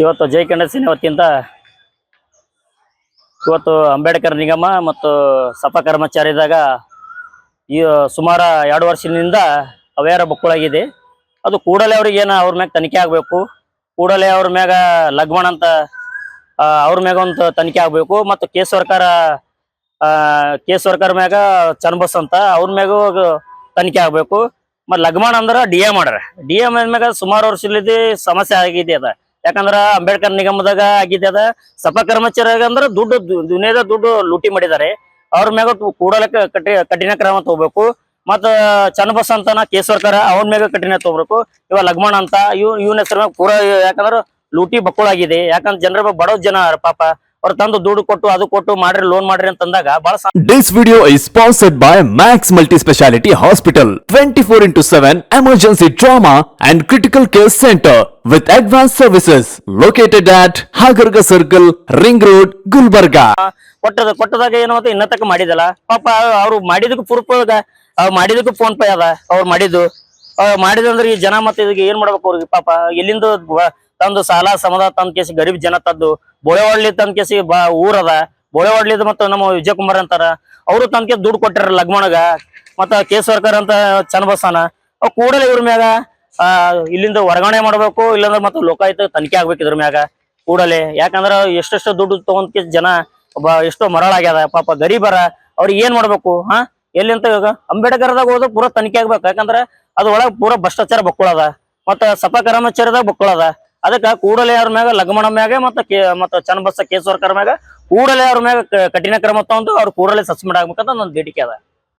ಇವತ್ತು ಜೈ ಕನ್ನಡ ಸೇನೆ ವತಿಯಿಂದ ಇವತ್ತು ಅಂಬೇಡ್ಕರ್ ನಿಗಮ ಮತ್ತು ಸಫಾ ಕರ್ಮಚಾರಿದಾಗ ಈ ಸುಮಾರು 2 ವರ್ಷದಿಂದ ಅವ್ಯಾರ ಬಕ್ಕುಳಾಗಿದೆ. ಅದು ಕೂಡಲೇ ಅವ್ರಿಗೆ ಅವ್ರ ಮ್ಯಾಗ ತನಿಖೆ ಆಗಬೇಕು. ಕೂಡಲೇ ಅವ್ರ ಮ್ಯಾಗ ಲಗ್ಮಣ ಅಂತ ಅವ್ರ ಮ್ಯಾಗ ಒಂದು ತನಿಖೆ ಆಗಬೇಕು. ಮತ್ತು ಕೆ ಸರ್ಕಾರ ಮ್ಯಾಗ ಚನ್ನಬಸ್ ಅಂತ ಅವ್ರ ಮ್ಯಾಗ ತನಿಖೆ ಆಗಬೇಕು. ಮತ್ತು ಲಗ್ಮಣ ಅಂದ್ರೆ ಡಿ.ಎ ಮಾಡ್ರ. ಡಿ.ಎ ಮ್ಯಾಗ ಸುಮಾರು ವರ್ಷದಿಂದ ಸಮಸ್ಯೆ ಆಗಿದೆ ಅದ. ಯಾಕಂದ್ರ ಅಂಬೇಡ್ಕರ್ ನಿಗಮದಾಗ ಆಗಿದೆ ಅದ. ಸಫಾ ಕರ್ಮಚಾರಿಯಾಗ ಅಂದ್ರ ದುನಿಯಾದ ದುಡ್ಡು ಲೂಟಿ ಮಾಡಿದ್ದಾರೆ. ಅವ್ರ ಮ್ಯಾಗ ಕೂಡಲೇ ಕಠಿಣ ಕ್ರಮ ತಗೋಬೇಕು. ಮತ್ತ ಚನ್ನಬಸ್ ಅಂತಾನ ಕೆ ಸರ್ಕಾರ ಅವನ ಮ್ಯಾಗ ಕಠಿಣ ತಗೋಬೇಕು. ಇವ ಲಗ್ಮಣ ಅಂತ ಇವನ ಹೆಸರ ಮ್ಯಾಗ ಪೂರಾ ಯಾಕಂದ್ರ ಲೂಟಿ ಬಕ್ಕುಳಾಗಿದೆ. ಯಾಕಂದ್ರ ಜನರ ಬಡೋ ಜನ ಪಾಪ ಅವ್ರ ತಂದು ದುಡ್ಡು ಕೊಟ್ಟು ಅದು ಕೊಟ್ಟು ಮಾಡ್ರಿ ಲೋನ್ ಮಾಡ್ರಿ ಅಂತಂದಾಗ ಬಹಳ. This video is sponsored by Max Multi Speciality Hospital 24/7 Emergency Trauma and Critical Care Center with advanced services located at Hagarga Circle, Ring Road, Gulbarga. ಕೊಟ್ಟದಾಗ ಏನೋ ಇನ್ನ ತಕ್ಕ ಮಾಡಿದಲ್ಲ ಪಾಪ. ಅವ್ರು ಮಾಡಿದಕ್ಕೆ ಮಾಡಿದಕ್ಕೆ ಫೋನ್ ಪೇ ಅದ. ಅವ್ರು ಮಾಡಿದಂದ್ರೆ ಈ ಜನ ಮತ್ತೆ ಇದಕ್ಕೆ ಏನ್ ಮಾಡ್ಬೇಕು ಅವ್ರಿಗೆ ಪಾಪ. ಎಲ್ಲಿಂದ ತಂದು ಸಾಲ ಸಮದ ತಂದ್ ಕೇಸಿ ಗರೀಬ್ ಜನ ತದ್ದು ಬೋಳೆವಾಡ್ಲಿ ತಂದ್ ಕೇಸಿ ಊರದ ಬೋಳೆವಾಡ್ಲಿದ್ ಮತ್ತ ನಮ್ಮ ವಿಜಯ್ ಕುಮಾರ್ ಅಂತಾರ ಅವರು ತಂದ್ ಕೇಸಿ ದುಡ್ಡು ಕೊಟ್ಟಾರ ಲಗ್ಮಣಗ. ಮತ್ತ ಕೆ ಸರ್ಕಾರ ಅಂತ ಚನ್ನಬಸ್ಸಾನ ಅವ್ ಕೂಡಲೇ ಇವ್ರ ಮ್ಯಾಗ ಇಲ್ಲಿಂದ ವರ್ಗಾವಣೆ ಮಾಡ್ಬೇಕು. ಇಲ್ಲಾಂದ್ರೆ ಮತ್ತೆ ಲೋಕಾಯುಕ್ತ ತನಿಖೆ ಆಗ್ಬೇಕು ಇದ್ರ ಮ್ಯಾಗ ಕೂಡಲೇ. ಯಾಕಂದ್ರ ಎಷ್ಟೆಷ್ಟು ದುಡ್ಡು ತಗೊಂಡ್ ಕೇಸಿ ಜನ ಎಷ್ಟೋ ಮರಳಾಗ್ಯದ ಪಾಪ ಗರೀಬರ. ಅವ್ರಿಗೆ ಏನ್ ಮಾಡ್ಬೇಕು ಎಲ್ಲಿ ಅಂತ ಇವಾಗ ಅಂಬೇಡ್ಕರ್ದಾಗ ಹೋದ ಪೂರಾ ತನಿಖೆ ಆಗ್ಬೇಕು. ಯಾಕಂದ್ರ ಅದು ಒಳಗ್ ಪೂರಾ ಭ್ರಷ್ಟಾಚಾರ ಬಕ್ಕುಳದ. ಮತ್ತ ಸಫಾ ಕರ್ಮಚಾರಿದಾಗ ಬಕ್ಕುಳದ. ಅದಕ್ಕ ಕೂಡಲೇ ಅವ್ರ ಮ್ಯಾಗ ಲಗ್ಮಣ ಮ್ಯಾಗ ಮತ್ತ ಚನ್ನಬಸ್ಸ ಕೆ ಸರ್ಕಾರ ಮ್ಯಾಗ ಕೂಡಲೇ ಅವ್ರ ಮ್ಯಾಗ ಕಠಿಣ ಕ್ರಮ ತಗೊಂಡು ಅವ್ರು ಕೂಡಲೇ ಸಸ್ಪೆಂಡ್ ಆಗ್ಬೇಕಂತ ನನ್ನ ಬೇಡಿಕೆ ಅದ.